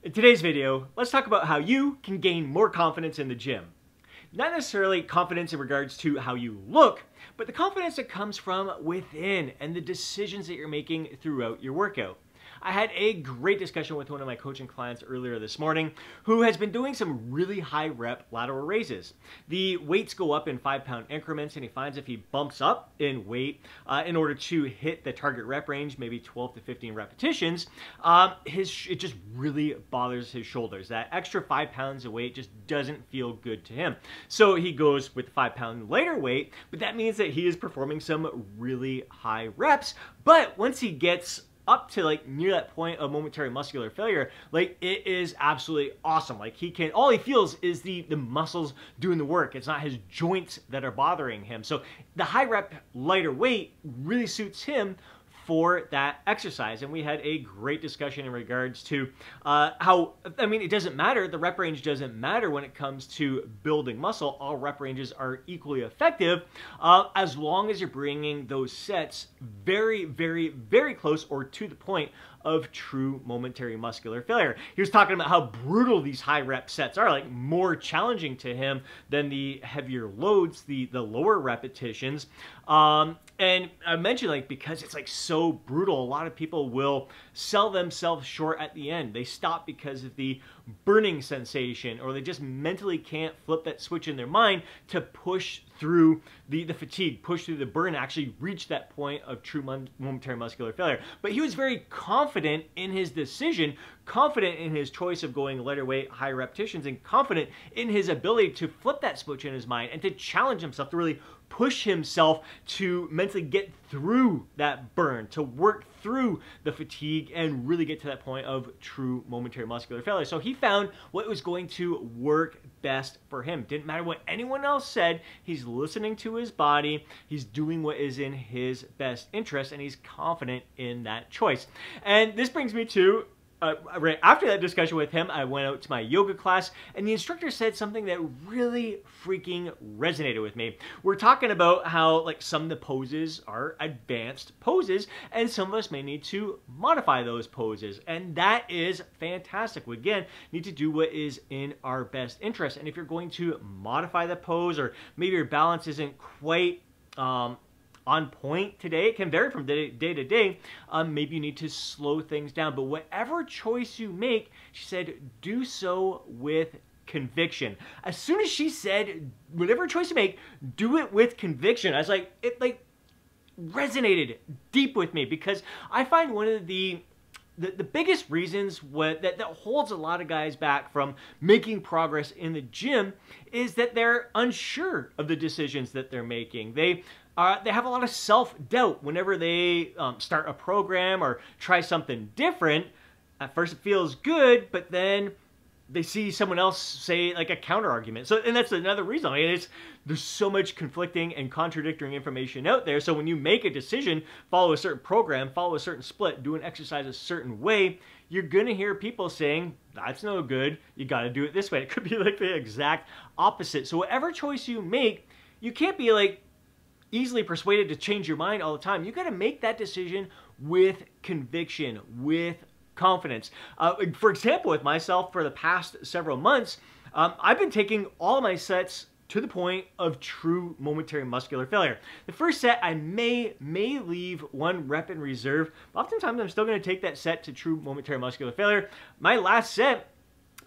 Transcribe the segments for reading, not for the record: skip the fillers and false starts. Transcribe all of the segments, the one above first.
In today's video, let's talk about how you can gain more confidence in the gym. Not necessarily confidence in regards to how you look, but the confidence that comes from within and the decisions that you're making throughout your workout. I had a great discussion with one of my coaching clients earlier this morning who has been doing some really high rep lateral raises. The weights go up in 5-pound increments, and he finds if he bumps up in weight in order to hit the target rep range, maybe 12 to 15 repetitions, it just really bothers his shoulders. That extra 5 pounds of weight just doesn't feel good to him. So he goes with the 5-pound lighter weight, but that means that he is performing some really high reps. But once he gets up to like near that point of momentary muscular failure, like it is absolutely awesome. Like all he feels is the muscles doing the work. It's not his joints that are bothering him. So the high rep lighter weight really suits him for that exercise. And we had a great discussion in regards to it doesn't matter. The rep range doesn't matter when it comes to building muscle. All rep ranges are equally effective as long as you're bringing those sets very, very, very close or to the point of true momentary muscular failure. He was talking about how brutal these high rep sets are, like more challenging to him than the heavier loads, the lower repetitions. And I mentioned, like, because it's like so brutal, a lot of people will sell themselves short at the end. They stop because of the burning sensation, or they just mentally can't flip that switch in their mind to push through the fatigue, push through the burn, actually reach that point of true momentary muscular failure. But he was very confident in his decision, confident in his choice of going lighter weight, high repetitions, and confident in his ability to flip that switch in his mind and to challenge himself, to really push himself to mentally get through that burn, to work through the fatigue and really get to that point of true momentary muscular failure. So he found what was going to work best for him. Didn't matter what anyone else said. He's listening to his body. He's doing what is in his best interest, and he's confident in that choice. And this brings me to right after that discussion with him, I went out to my yoga class, and the instructor said something that really freaking resonated with me. We're talking about how, like, some of the poses are advanced poses, and some of us may need to modify those poses, and that is fantastic. We, again, need to do what is in our best interest, and if you're going to modify the pose, or maybe your balance isn't quite on point today, it can vary from day to day, maybe you need to slow things down. But whatever choice you make, she said, do so with conviction. As soon as she said, whatever choice you make, do it with conviction, I was like, it like resonated deep with me, because I find one of the biggest reasons that holds a lot of guys back from making progress in the gym is that they're unsure of the decisions that they're making. They have a lot of self-doubt whenever they start a program or try something different. At first it feels good, but then they see someone else say like a counter argument. And that's another reason. I mean, there's so much conflicting and contradictory information out there. So when you make a decision, follow a certain program, follow a certain split, do an exercise a certain way, you're gonna hear people saying, that's no good, you gotta do it this way. It could be like the exact opposite. So whatever choice you make, you can't be like easily persuaded to change your mind all the time. You gotta make that decision with conviction, with confidence. For example, with myself, for the past several months, I've been taking all my sets to the point of true momentary muscular failure. The first set, I may leave one rep in reserve. Oftentimes, I'm still going to take that set to true momentary muscular failure. My last set,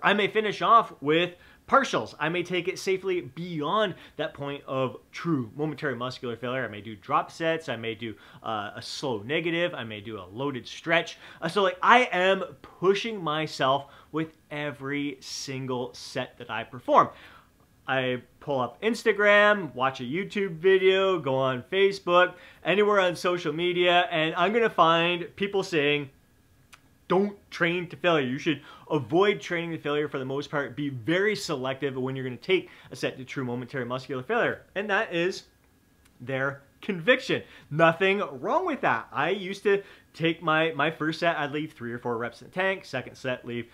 I may finish off with partials. I may take it safely beyond that point of true momentary muscular failure. I may do drop sets. I may do a slow negative. I may do a loaded stretch. So like, I am pushing myself with every single set that I perform. I pull up Instagram, watch a YouTube video, go on Facebook, anywhere on social media, and I'm going to find people saying, don't train to failure. You should avoid training to failure for the most part. Be very selective when you're going to take a set to true momentary muscular failure. And that is their conviction. Nothing wrong with that. I used to take my first set, I'd leave 3 or 4 reps in the tank. Second set, leave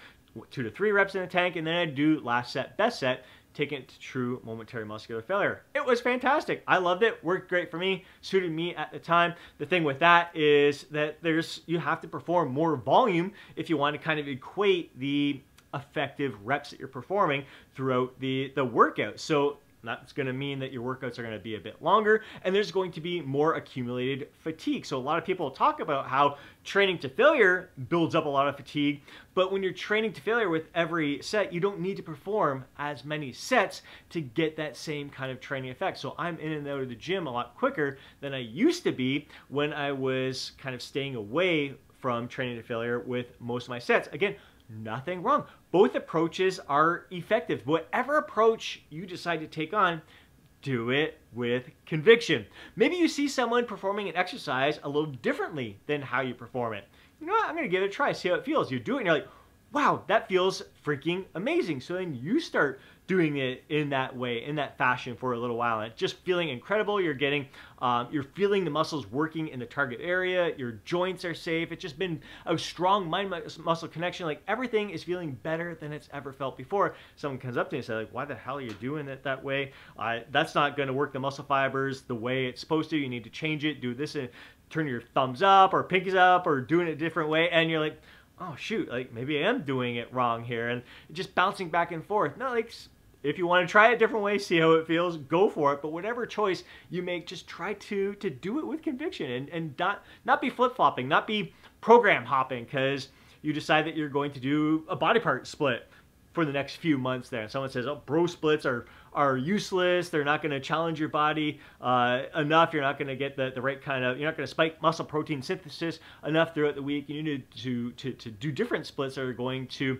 2 to 3 reps in the tank. And then I'd do last set, best set, taking it to true momentary muscular failure. It was fantastic. I loved it. Worked great for me. Suited me at the time. The thing with that is that you have to perform more volume if you want to kind of equate the effective reps that you're performing throughout the workout. So that's going to mean that your workouts are going to be a bit longer, and there's going to be more accumulated fatigue. So a lot of people talk about how training to failure builds up a lot of fatigue, but when you're training to failure with every set, you don't need to perform as many sets to get that same kind of training effect. So I'm in and out of the gym a lot quicker than I used to be when I was kind of staying away from training to failure with most of my sets. Again, nothing wrong. Both approaches are effective. Whatever approach you decide to take on, do it with conviction. Maybe you see someone performing an exercise a little differently than how you perform it. You know what? I'm going to give it a try, see how it feels. You do it and you're like, wow, that feels freaking amazing. So then you start doing it in that way, in that fashion for a little while. And it's just feeling incredible. You're feeling the muscles working in the target area. Your joints are safe. It's just been a strong mind-muscle connection. Like everything is feeling better than it's ever felt before. Someone comes up to me and says, like, why the hell are you doing it that way? That's not going to work the muscle fibers the way it's supposed to. You need to change it. Do this and turn your thumbs up or pinkies up or doing it a different way. And you're like, oh shoot, like maybe I am doing it wrong here, and just bouncing back and forth. No, like if you want to try it a different way, see how it feels, go for it. But whatever choice you make, just try to do it with conviction and not be flip-flopping, not be program hopping because you decide that you're going to do a body part split for the next few months there. And someone says, oh, bro splits are useless. They're not going to challenge your body enough. You're not going to get the right kind of, you're not going to spike muscle protein synthesis enough throughout the week. You need to do different splits that are going to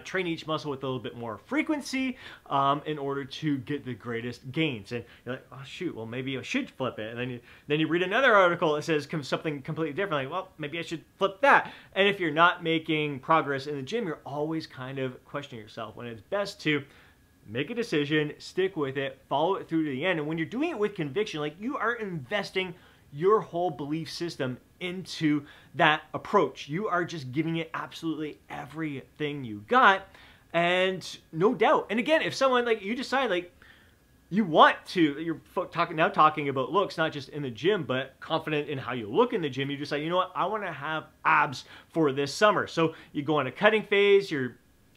train each muscle with a little bit more frequency in order to get the greatest gains. And you're like, oh shoot, well maybe I should flip it. And then you read another article that says something completely different. Like, well, maybe I should flip that. And if you're not making progress in the gym, you're always kind of questioning yourself, when it's best to make a decision, stick with it, follow it through to the end. And when you're doing it with conviction, like you are investing your whole belief system into that approach. You are just giving it absolutely everything you got, and no doubt. And again, if someone, like, you decide like you want to, you're talking about looks, not just in the gym, but confident in how you look in the gym. You decide, you know what, I want to have abs for this summer. So you go on a cutting phase,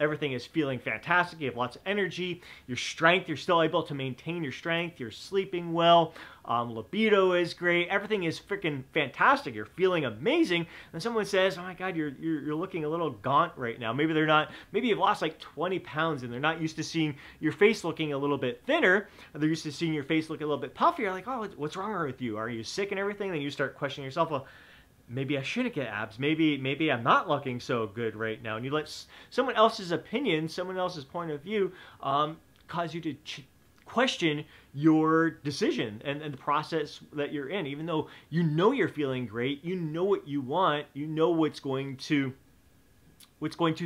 everything is feeling fantastic. You have lots of energy. Your strength, you're still able to maintain your strength. You're sleeping well. Libido is great. Everything is freaking fantastic. You're feeling amazing. And someone says, oh my God, you're looking a little gaunt right now. Maybe they're not, maybe you've lost like 20 pounds and they're not used to seeing your face looking a little bit thinner. They're used to seeing your face look a little bit puffier. You're like, oh, what's wrong with you? Are you sick and everything? Then you start questioning yourself, well, maybe I shouldn't get abs. Maybe I'm not looking so good right now. And you let someone else's opinion, someone else's point of view, cause you to question your decision and the process that you're in. Even though you know you're feeling great, you know what you want, you know what's going to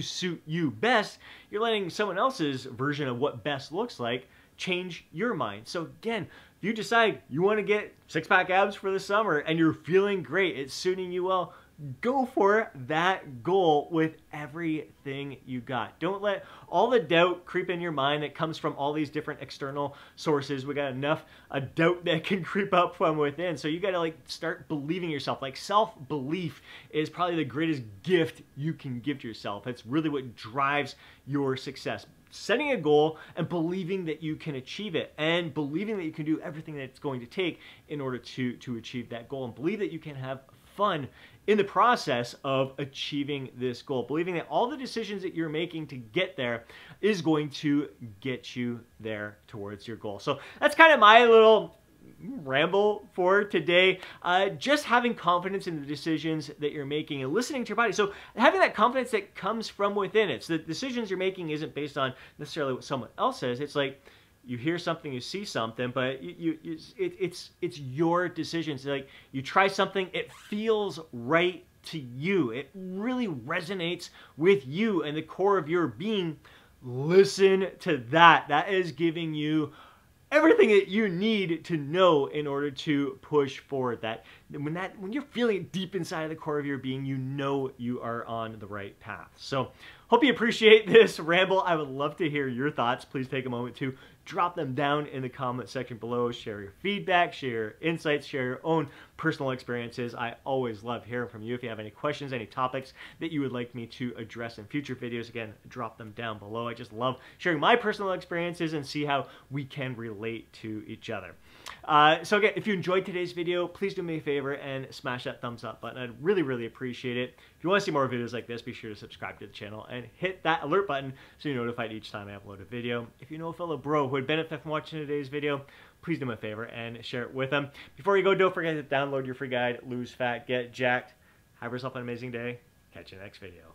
suit you best, you're letting someone else's version of what best looks like change your mind. So again, if you decide you want to get six-pack abs for the summer and you're feeling great, it's suiting you well, go for that goal with everything you got. Don't let all the doubt creep in your mind that comes from all these different external sources. We got enough doubt that can creep up from within. So you got to like start believing yourself. Like self-belief is probably the greatest gift you can give to yourself. It's really what drives your success. Setting a goal and believing that you can achieve it, and believing that you can do everything that it's going to take in order to achieve that goal, and believe that you can have fun in the process of achieving this goal. Believing that all the decisions that you're making to get there is going to get you there towards your goal. So that's kind of my little ramble for today. Just having confidence in the decisions that you're making and listening to your body. So having that confidence that comes from within it. So the decisions you're making isn't based on necessarily what someone else says. It's like you hear something, you see something, but it's your decisions. Like you try something, it feels right to you. It really resonates with you and the core of your being. Listen to that. That is giving you everything that you need to know in order to push forward. When you're feeling it deep inside of the core of your being, you know you are on the right path. So hope you appreciate this ramble. I would love to hear your thoughts. Please take a moment to drop them down in the comment section below. Share your feedback, share your insights, share your own personal experiences. I always love hearing from you. If you have any questions, any topics that you would like me to address in future videos, again, drop them down below. I just love sharing my personal experiences and see how we can relate to each other. So again, if you enjoyed today's video, please do me a favor and smash that thumbs up button. I'd really, really appreciate it. If you want to see more videos like this, be sure to subscribe to the channel and hit that alert button so you're notified each time I upload a video. If you know a fellow bro who would benefit from watching today's video, please do me a favor and share it with them. Before you go, don't forget to download your free guide, Lose Fat, Get Jacked. Have yourself an amazing day. Catch you next video.